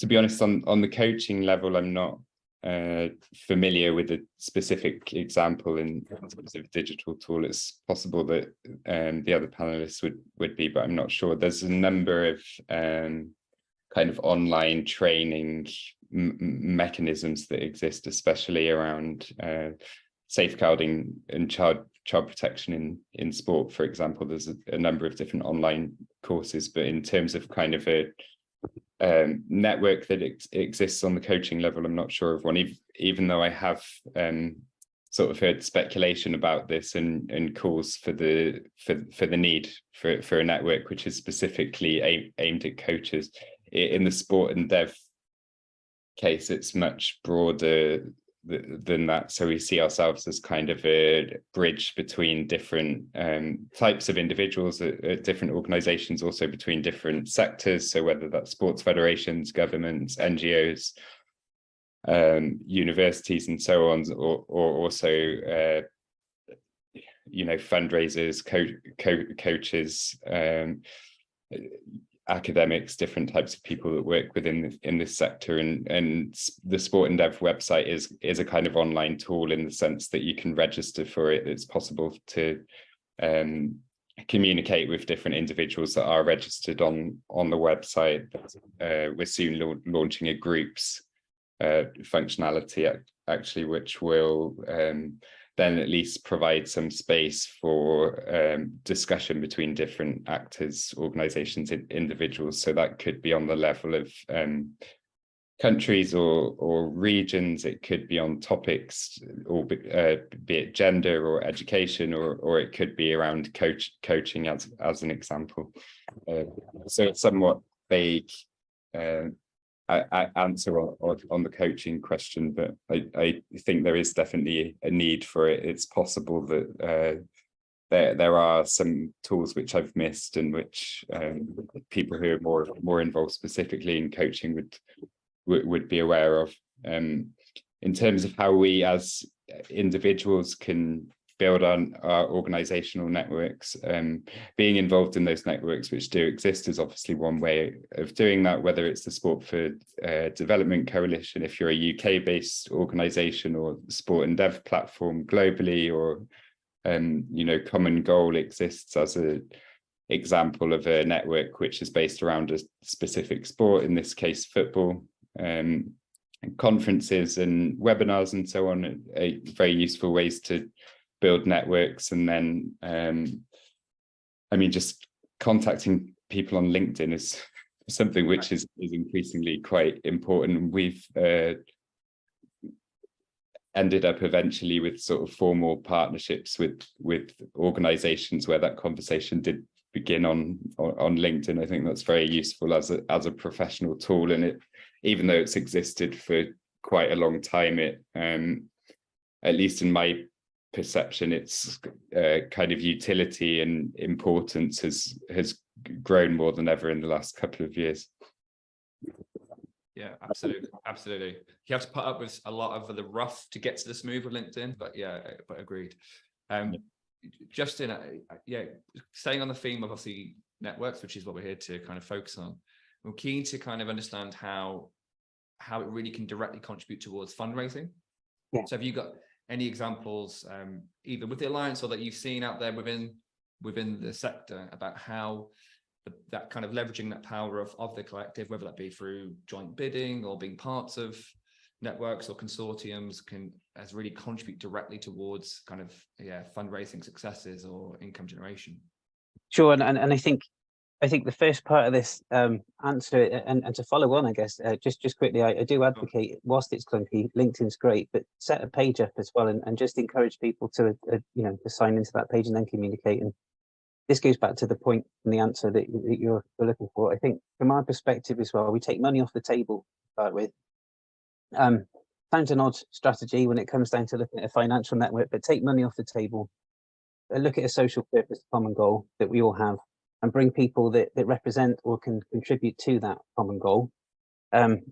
[SPEAKER 2] be honest, on the coaching level, I'm not familiar with a specific example in terms of digital tool. It's possible that the other panelists would be, but I'm not sure. There's a number of kind of online training mechanisms that exist, especially around safeguarding and child protection in sport, for example. There's a number of different online courses, but in terms of kind of a network that exists on the coaching level, I'm not sure of one, even though I have sort of heard speculation about this and calls for the need for a network which is specifically aimed at coaches. In the sport and dev case, it's much broader than that. So we see ourselves as kind of a bridge between different types of individuals at different organizations, also between different sectors. So whether that's sports federations, governments, NGOs, universities and so on, or also fundraisers, coaches, academics, different types of people that work within in this sector, and the Sport and Dev website is a kind of online tool in the sense that you can register for it. It's possible to communicate with different individuals that are registered on the website. We're soon launching a groups functionality actually, which will then at least provide some space for discussion between different actors, organizations, individuals. So that could be on the level of countries or regions. It could be on topics, or be it gender or education, or it could be around coaching as an example. So it's somewhat vague answer on the coaching question, but I think there is definitely a need for it. It's possible that there are some tools which I've missed, and which people who are more involved specifically in coaching would be aware of. In terms of how we as individuals can build on our organizational networks, being involved in those networks which do exist is obviously one way of doing that, whether it's the Sport for Development Coalition, if you're a UK-based organization, or Sport and Dev platform globally, or Common Goal exists as an example of a network which is based around a specific sport, in this case football. Conferences and webinars and so on are very useful ways to build networks. And then just contacting people on LinkedIn is something which is increasingly quite important. We've ended up eventually with sort of formal partnerships with organizations where that conversation did begin on LinkedIn. I think that's very useful as a professional tool, and even though it's existed for quite a long time, it at least in my perception, its kind of utility and importance has grown more than ever in the last couple of years.
[SPEAKER 1] Yeah, absolutely. You have to put up with a lot of the rough to get to the smooth with LinkedIn, but agreed. Justin, staying on the theme of obviously networks, which is what we're here to kind of focus on, we're keen to kind of understand how it really can directly contribute towards fundraising. Yeah. So have you got any examples, either with the Alliance or that you've seen out there within the sector, about how that kind of leveraging that power of the collective, whether that be through joint bidding or being parts of networks or consortiums, has really contribute directly towards kind of fundraising successes or income generation? Sure,
[SPEAKER 4] and I think the first part of this answer, and to follow on, I guess, just quickly, I do advocate, whilst it's clunky, LinkedIn's great, but set a page up as well, and just encourage people to to sign into that page and then communicate. And this goes back to the point and the answer that you're looking for. I think from our perspective as well, we take money off the table to start with. Sounds an odd strategy when it comes down to looking at a financial network, but take money off the table, look at a social purpose, common goal that we all have, and bring people that represent or can contribute to that common goal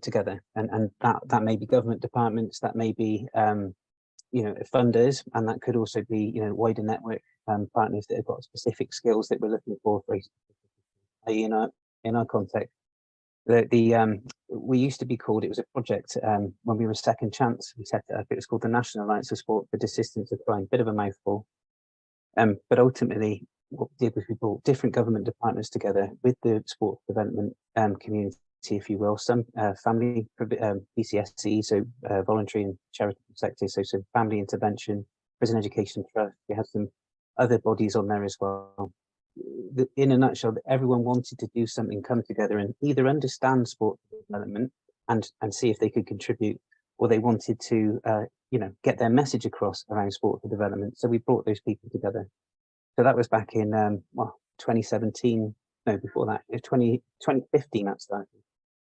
[SPEAKER 4] together. And that may be government departments, that may be funders, and that could also be wider network partners that have got specific skills that we're looking for in our context. We used to be called, it was a project when we were Second Chance, we set it up, it was called the National Alliance of Sport for Desistance of Crime, bit of a mouthful. But ultimately, what we did was we brought different government departments together with the sport development community, if you will, some family PCSE, so voluntary and charitable sectors, so some family intervention, prison education trust. We had some other bodies on there as well. In a nutshell, everyone wanted to do something, come together and either understand sport development and see if they could contribute, or they wanted to get their message across around sport for development. So we brought those people together. So that was back in 2017, no, before that, 2015 that started.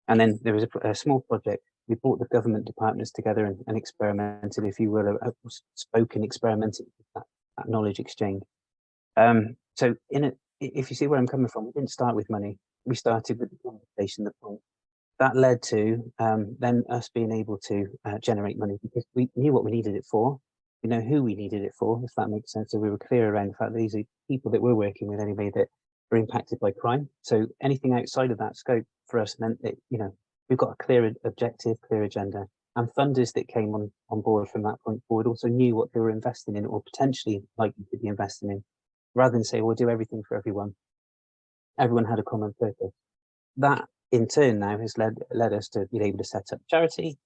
[SPEAKER 4] And then there was a small project. We brought the government departments together and experimented, if you will, spoken experimented with that knowledge exchange. So if you see where I'm coming from, we didn't start with money. We started with the conversation, the point. That led to then us being able to generate money because we knew what we needed it for. We know who we needed it for, if that makes sense. So we were clear around the fact that these are people that we're working with anyway that are impacted by crime. So anything outside of that scope for us meant that, we've got a clear objective, clear agenda. And funders that came on board from that point forward also knew what they were investing in or potentially likely to be investing in, rather than say, we'll do everything for everyone. Everyone had a common purpose. That in turn now has led us to be able to set up charity,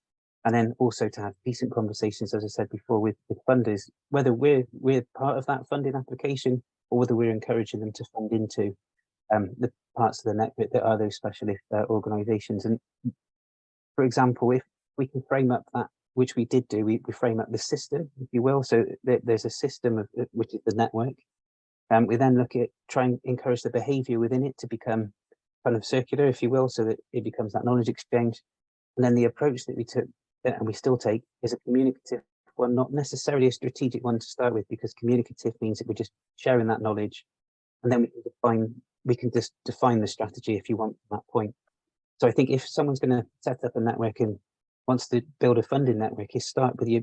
[SPEAKER 4] and then also to have decent conversations, as I said before, with funders, whether we're part of that funding application or whether we're encouraging them to fund into the parts of the network that are those specialist organisations. And for example, if we can frame up that, which we did do, we frame up the system, if you will. So there's a system of which is the network. We then look at trying to encourage the behaviour within it to become kind of circular, if you will, so that it becomes that knowledge exchange. And then the approach that we took, and we still take, is a communicative one, not necessarily a strategic one to start with, because communicative means that we're just sharing that knowledge, and then we can just define the strategy, if you want, from that point. So I think if someone's going to set up a network and wants to build a funding network, you start with your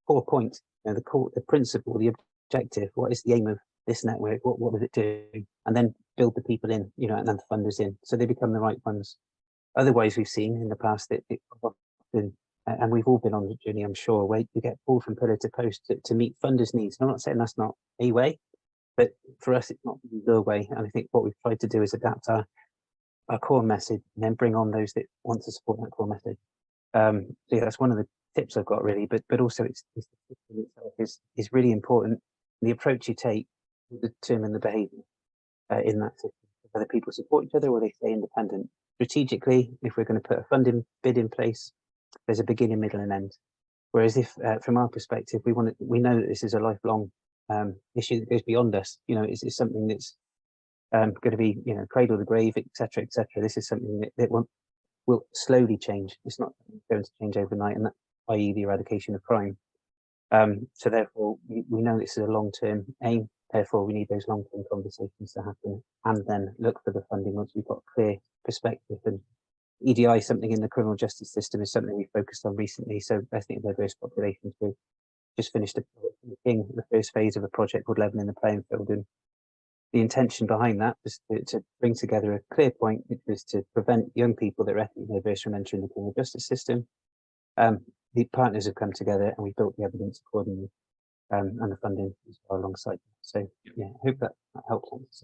[SPEAKER 4] core point, the principle, the objective. What is the aim of this network? What does it do? And then build the people in, and then the funders in, so they become the right ones. Otherwise, we've seen in the past that it often, and we've all been on the journey, I'm sure, where you get pulled from pillar to post to meet funders' needs. And I'm not saying that's not a way, but for us, it's not the way. And I think what we've tried to do is adapt our core message and then bring on those that want to support that core message. So yeah, that's one of the tips I've got, really. But also, the system itself is really important. The approach you take will determine the behaviour in that system, whether people support each other or they stay independent. Strategically, if we're going to put a funding bid in place, there's a beginning, middle, and end. Whereas if, from our perspective, we know that this is a lifelong issue that goes beyond us. It's something that's going to be, cradle to grave, etc., etc. This is something that will slowly change. It's not going to change overnight, and that, i.e., the eradication of crime. So therefore, we know this is a long-term aim. Therefore, we need those long-term conversations to happen, and then look for the funding once we've got clear perspective. And EDI, something in the criminal justice system, is something we focused on recently. So ethnic and diverse populations, we just finished the first phase of a project called Leveling the Playing Field, and the intention behind that was to bring together a clear point, which was to prevent young people that are ethnically diverse from entering the criminal justice system. The partners have come together and we built the evidence accordingly, and the funding as well alongside. So yeah, I hope that helps.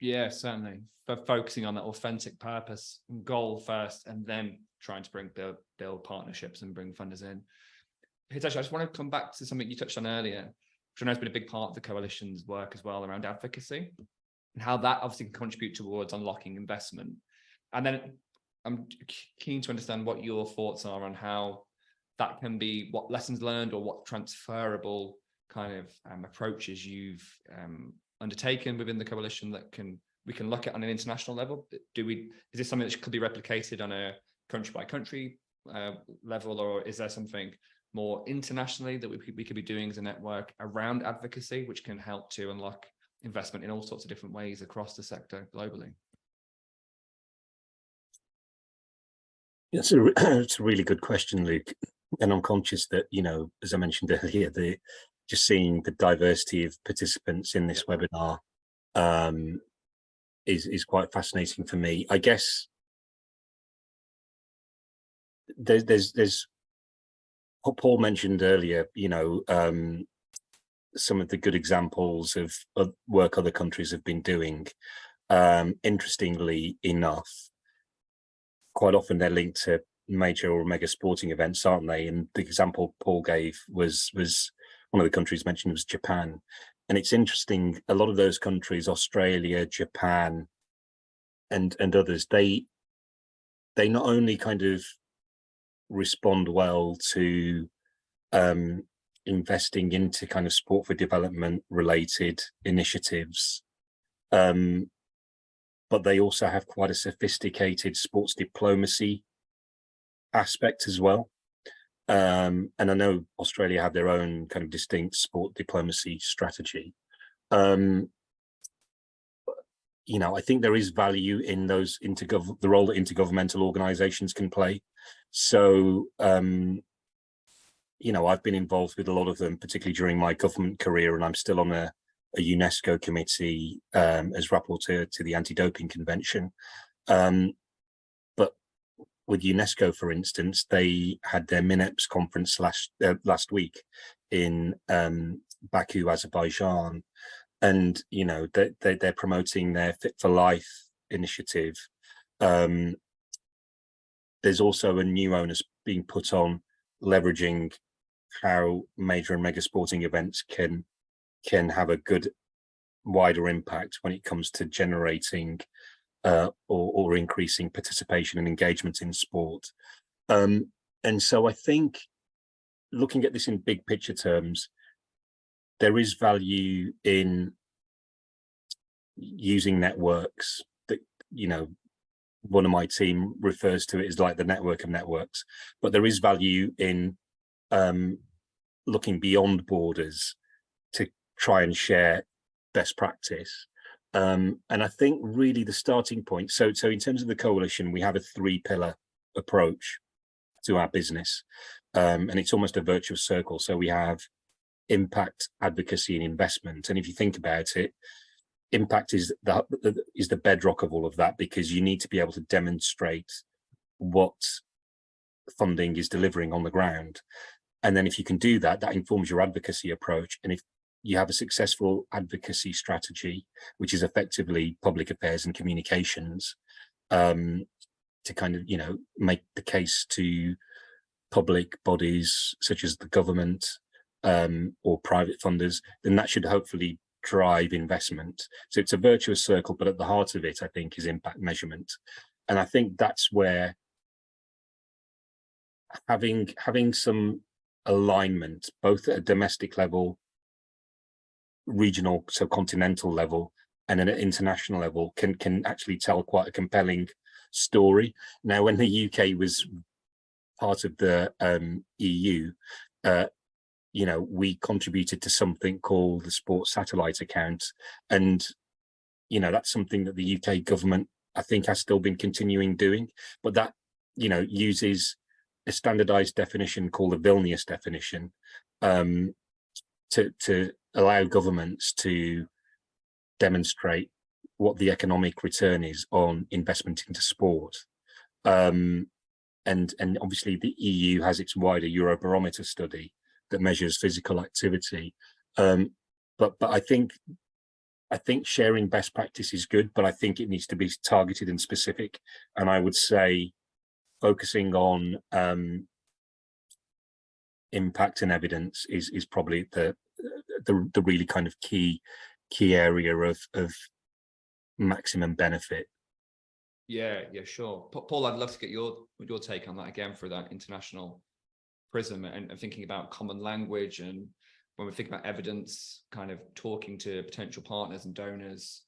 [SPEAKER 1] Yeah, certainly. For focusing on that authentic purpose and goal first, and then trying to build partnerships and bring funders in. Hitesh, I just want to come back to something you touched on earlier, which I know has been a big part of the coalition's work as well, around advocacy and how that obviously can contribute towards unlocking investment. And then I'm keen to understand what your thoughts are on how that can be, what lessons learned or what transferable kind of approaches you've undertaken within the coalition that we can look at on an international level. Is this something that could be replicated on a country by country level, or is there something more internationally that we could be doing as a network around advocacy, which can help to unlock investment in all sorts of different ways across the sector globally?
[SPEAKER 3] It's a really good question, Luke. And I'm conscious that, as I mentioned earlier, just seeing the diversity of participants in this webinar is quite fascinating for me. I guess there's Paul mentioned earlier, some of the good examples of work other countries have been doing. Interestingly enough, quite often they're linked to major or mega sporting events, aren't they? And the example Paul gave was one of the countries mentioned was Japan. And it's interesting, a lot of those countries, Australia, Japan, and others, they not only kind of respond well to investing into kind of sport for development related initiatives, but they also have quite a sophisticated sports diplomacy aspect as well. And I know Australia have their own kind of distinct sport diplomacy strategy. I think there is value in those the role that intergovernmental organizations can play. So, I've been involved with a lot of them, particularly during my government career, and I'm still on a UNESCO committee as rapporteur to the Anti-Doping Convention. But with UNESCO, for instance, they had their MINEPS conference last week in Baku, Azerbaijan, and they're promoting their Fit for Life initiative. There's also a new onus being put on leveraging how major and mega sporting events can have a good wider impact when it comes to generating or increasing participation and engagement in sport. And so I think, looking at this in big picture terms, there is value in using networks that, one of my team refers to it as like the network of networks, but there is value in looking beyond borders to try and share best practice. And I think really the starting point, so in terms of the coalition, we have a 3-pillar approach to our business, and it's almost a virtuous circle. So we have impact, advocacy, and investment. And if you think about it, impact is the bedrock of all of that, because you need to be able to demonstrate what funding is delivering on the ground. And then if you can do that, that informs your advocacy approach. And if you have a successful advocacy strategy, which is effectively public affairs and communications, to kind of, make the case to public bodies such as the government or private funders, then that should hopefully drive investment. So it's a virtuous circle, but at the heart of it, I think, is impact measurement. And I think that's where having some alignment, both at a domestic level, regional, so continental level, and at an international level, can actually tell quite a compelling story. Now, when the UK was part of the EU, we contributed to something called the Sports Satellite Account, and that's something that the UK government, I think, has still been continuing doing, but that uses a standardized definition called the Vilnius definition to allow governments to demonstrate what the economic return is on investment into sport. And obviously the EU has its wider Eurobarometer study that measures physical activity. But I think sharing best practice is good, but I think it needs to be targeted and specific. And I would say focusing on impact and evidence is probably the really kind of key area of maximum benefit.
[SPEAKER 1] Yeah, sure. Paul, I'd love to get your take on that again through that international prism and thinking about common language, and when we think about evidence, kind of talking to potential partners and donors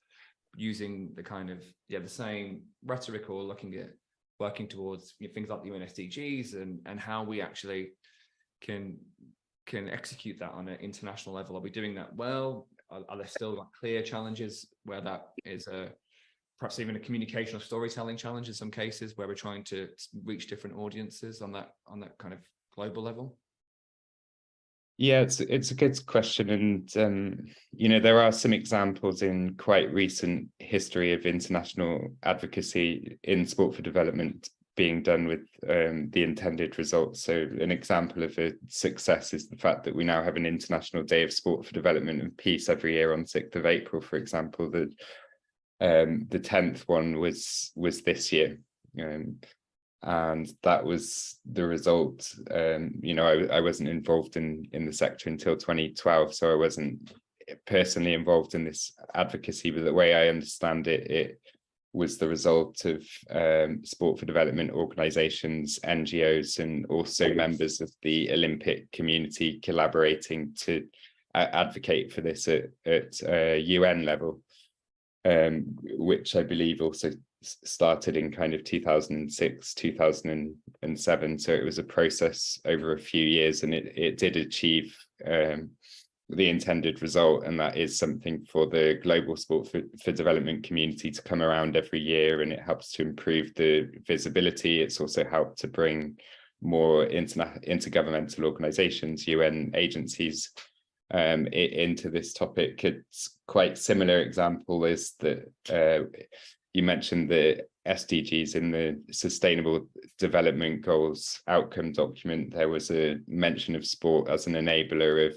[SPEAKER 1] using the kind of the same rhetoric, or looking at working towards things like the UN SDGs and how we actually can execute that on an international level. Are we doing that well? Are there still clear challenges where that is perhaps even a communication or storytelling challenge in some cases, where we're trying to reach different audiences on that kind of global level?
[SPEAKER 2] Yeah, it's a good question, and there are some examples in quite recent history of international advocacy in sport for development being done with the intended results. So an example of a success is the fact that we now have an International Day of Sport for Development and Peace every year on 6th of April, for example. The 10th one was this year. And that was the result. I wasn't involved in the sector until 2012, so I wasn't personally involved in this advocacy, but the way I understand it, it was the result of sport for development organisations, NGOs, and also members of the Olympic community collaborating to advocate for this at UN level, which I believe also started in kind of 2006, 2007. So it was a process over a few years, and it did achieve the intended result, and that is something for the global sport for development community to come around every year, and it helps to improve the visibility. It's also helped to bring more intergovernmental organizations, UN agencies into this topic. It's quite similar example is that you mentioned the SDGs in the Sustainable Development Goals outcome document. There was a mention of sport as an enabler of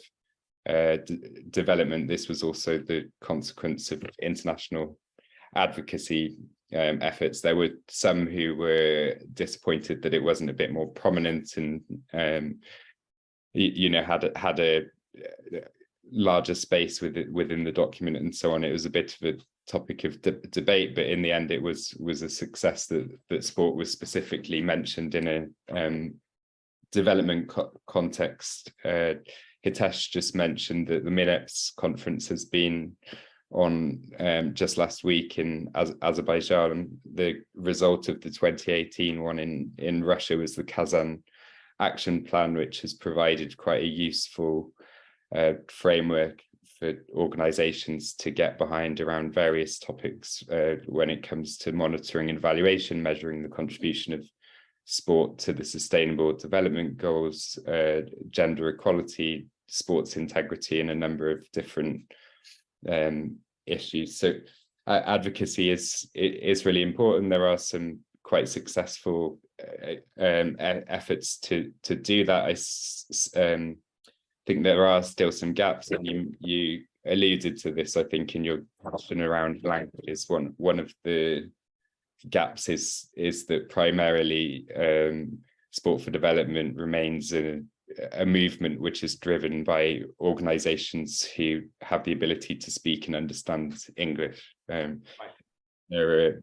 [SPEAKER 2] development. This was also the consequence of international advocacy efforts. There were some who were disappointed that it wasn't a bit more prominent and had a larger space within the document and so on. It was a bit of a topic of debate, but in the end it was a success that sport was specifically mentioned in a development context. Hitesh just mentioned that the MINEPS conference has been on just last week in Azerbaijan. The result of the 2018 one in Russia was the Kazan Action Plan, which has provided quite a useful framework for organizations to get behind around various topics when it comes to monitoring and evaluation, measuring the contribution of sport to the Sustainable Development Goals, gender equality, sports integrity, and a number of different issues. So advocacy is really important. There are some quite successful efforts to do that. I think there are still some gaps, and you alluded to this, I think, in your question around languages. One of the gaps is that primarily sport for development remains a movement which is driven by organizations who have the ability to speak and understand English. There are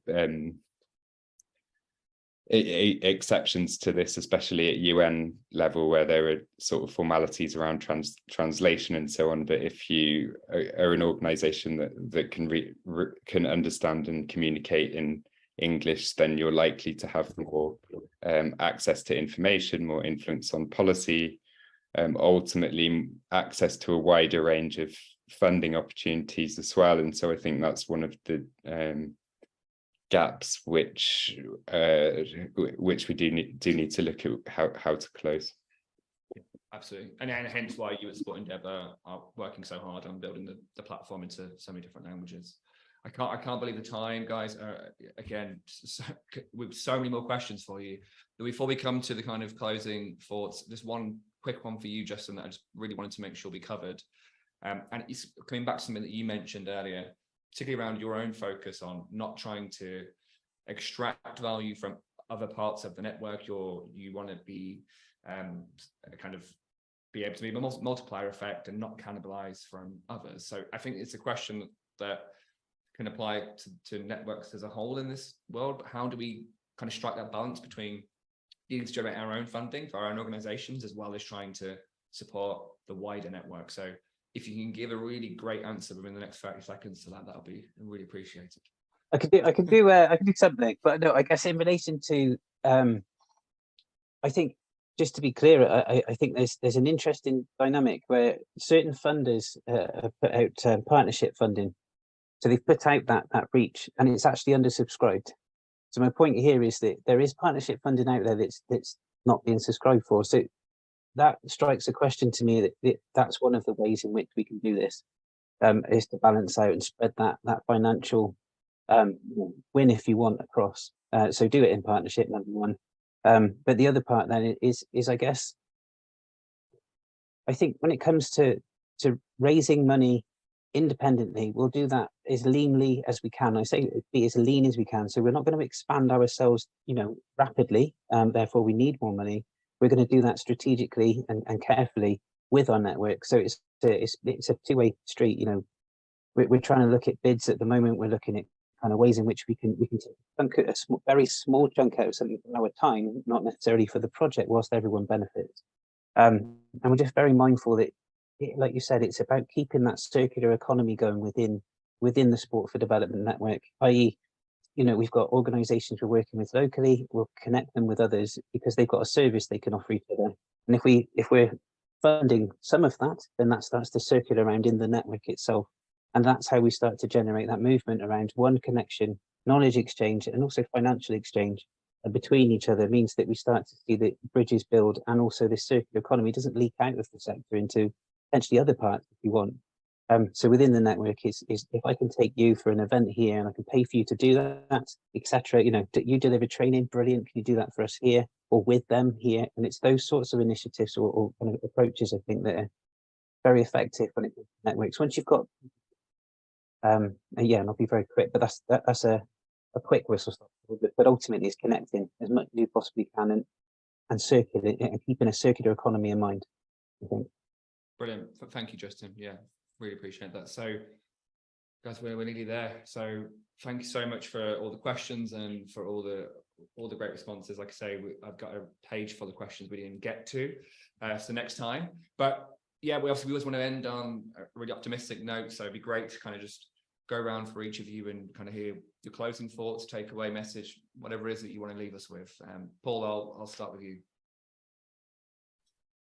[SPEAKER 2] exceptions to this, especially at UN level, where there are sort of formalities around translation and so on. But if you are an organization that can understand and communicate in English, then you're likely to have more access to information, more influence on policy, ultimately access to a wider range of funding opportunities as well. And so I think that's one of the gaps which we do need to look at how to close.
[SPEAKER 1] Absolutely, and hence why you at Sport Endeavour are working so hard on building the platform into so many different languages. I can't believe the time, guys. Again, with so many more questions for you. But before we come to the kind of closing thoughts, just one quick one for you, Justin, that I just really wanted to make sure we covered. And it's coming back to something that you mentioned earlier, particularly around your own focus on not trying to extract value from other parts of the network. You want to be kind of be able to be a multiplier effect and not cannibalize from others. So I think it's a question that can apply to networks as a whole in this world. But how do we kind of strike that balance between needing to generate our own funding for our own organizations as well as trying to support the wider network? So if you can give a really great answer within the next 30 seconds to that'll be really appreciated.
[SPEAKER 4] I could do something, but no, I guess in relation to I think, just to be clear, I think there's an interesting dynamic where certain funders have put out partnership funding. So they've put out that reach, and it's actually undersubscribed. So my point here is that there is partnership funding out there that's not being subscribed for. So that strikes a question to me that's one of the ways in which we can do this, is to balance out and spread that financial win, if you want, across. So do it in partnership, number one. But the other part then is I guess, I think when it comes to raising money independently, we'll do that as leanly as we can. I say be as lean as we can. So we're not going to expand ourselves, rapidly. Therefore, we need more money. We're going to do that strategically and carefully with our network. So it's a two-way street. We're trying to look at bids at the moment. We're looking at kind of ways in which we can take a very small chunk out of something for our time, not necessarily for the project, whilst everyone benefits. And we're just very mindful that, like you said, it's about keeping that circular economy going within the Sport for Development network, i.e., we've got organisations we're working with locally, we'll connect them with others because they've got a service they can offer each other. And if we're funding some of that, then that starts to circulate around in the network itself. And that's how we start to generate that movement around one connection, knowledge exchange, and also financial exchange between each other. Means that we start to see the bridges build, and also this circular economy doesn't leak out of the sector into potentially other parts if you want. So within the network is if I can take you for an event here and I can pay for you to do that, etc. You deliver training, brilliant. Can you do that for us here or with them here? And it's those sorts of initiatives or kind of approaches, I think, that are very effective when it comes to networks. Once you've got, and I'll be very quick, but that's a quick whistle stop. But ultimately, it's connecting as much as you possibly can and circulating and keeping a circular economy in mind, I think.
[SPEAKER 1] Brilliant. Thank you, Justin. Yeah, really appreciate that. So, guys, we're nearly there. So, thank you so much for all the questions and for all the great responses. Like I say, I've got a page full of questions we didn't get to, so next time. But yeah, we always want to end on a really optimistic note. So it'd be great to kind of just go around for each of you and kind of hear your closing thoughts, takeaway message, whatever it is that you want to leave us with. Paul, I'll start with you.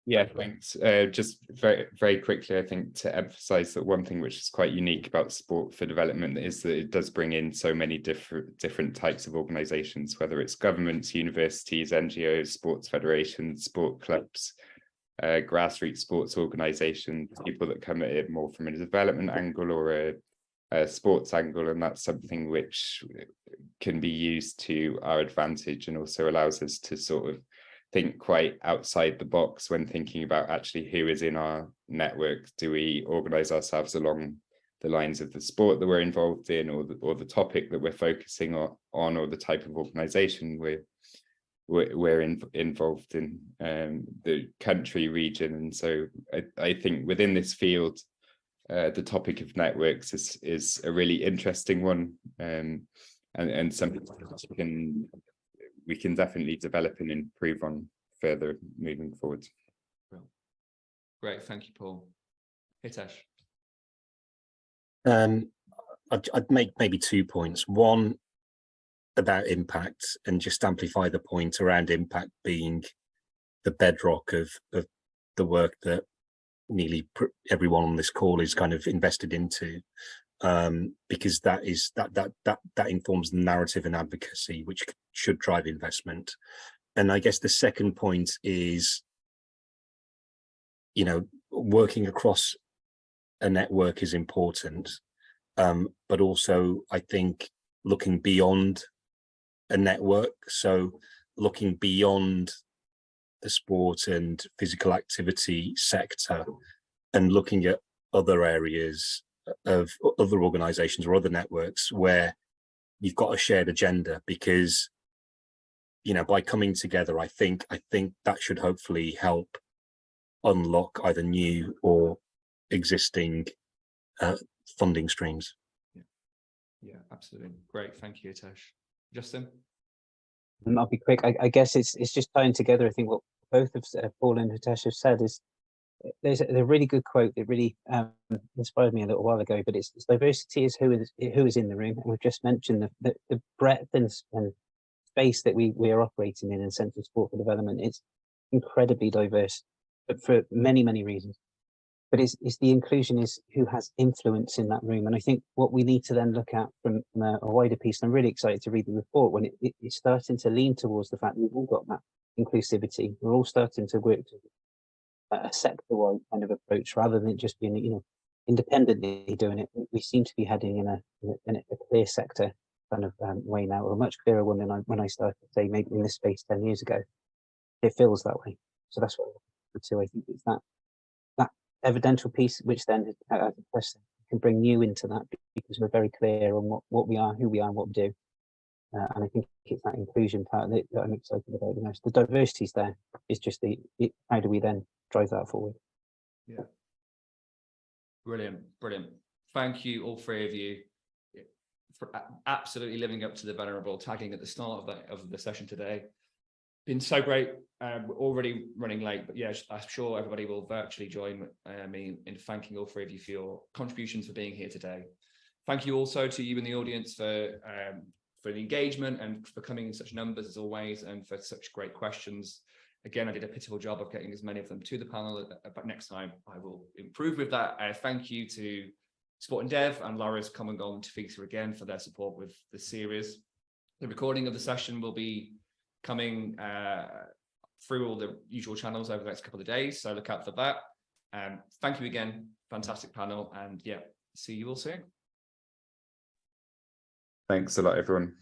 [SPEAKER 2] Yeah, thanks. Just very, very quickly, I think to emphasize that one thing which is quite unique about Sport for Development is that it does bring in so many different types of organizations, whether it's governments, universities, NGOs, sports federations, sport clubs, grassroots sports organizations, people that come at it more from a development angle or a sports angle, and that's something which can be used to our advantage and also allows us to sort of think quite outside the box when thinking about actually who is in our network. Do we organize ourselves along the lines of the sport that we're involved in, or the topic that we're focusing on, or the type of organization we're involved in, the country, region? And so I think within this field, the topic of networks is a really interesting one, and something we can definitely develop and improve on further moving forward.
[SPEAKER 1] Great, thank you, Paul. Hitesh.
[SPEAKER 3] I'd make maybe 2 points. One about impact, and just amplify the point around impact being the bedrock of the work that nearly everyone on this call is kind of invested into, because that informs the narrative and advocacy which should drive investment. And I guess the second point is, working across a network is important, but also I think looking beyond a network, so looking beyond the sport and physical activity sector and looking at other areas of other organizations or other networks where you've got a shared agenda, because by coming together, I think that should hopefully help unlock either new or existing funding streams.
[SPEAKER 1] Yeah, absolutely. Great, thank you, Hitesh. Justin?
[SPEAKER 4] I'll be quick. I guess it's just tying together. I think what both of Paul and Hitesh have said is there's a really good quote that really inspired me a little while ago, but it's diversity is who is in the room. And we've just mentioned the breadth and space that we are operating in Central Sport for Development. It's incredibly diverse, but for many, many reasons. But it's the inclusion is who has influence in that room. And I think what we need to then look at from a wider piece, and I'm really excited to read the report when it's starting to lean towards the fact that we've all got that inclusivity. We're all starting to work to a sector-wide kind of approach rather than just being, independently doing it. We seem to be heading in a clear sector. kind of way now, or a much clearer one than when I started, say, maybe in this space 10 years ago. It feels that way. So that's what I think it's that evidential piece, which then can bring you into that, because we're very clear on what we are, who we are, and what we do. And I think it's that inclusion part that I'm excited about the most. The diversity's there. It's just how do we then drive that forward?
[SPEAKER 1] Yeah. Brilliant. Thank you, all three of you, for absolutely living up to the venerable tagging at the start of the session today. Been so great. We're already running late, but yeah, I'm sure everybody will virtually join me in thanking all three of you for your contributions, for being here today. Thank you also to you in the audience for the engagement and for coming in such numbers as always, and for such great questions. Again, I did a pitiful job of getting as many of them to the panel, but next time I will improve with that. Thank you to Sport and Dev and Laura's Come and Gone to Feature again for their support with the series. The recording of the session will be coming through all the usual channels over the next couple of days, so look out for that. Thank you again, fantastic panel, and yeah, see you all soon.
[SPEAKER 2] Thanks a lot, everyone.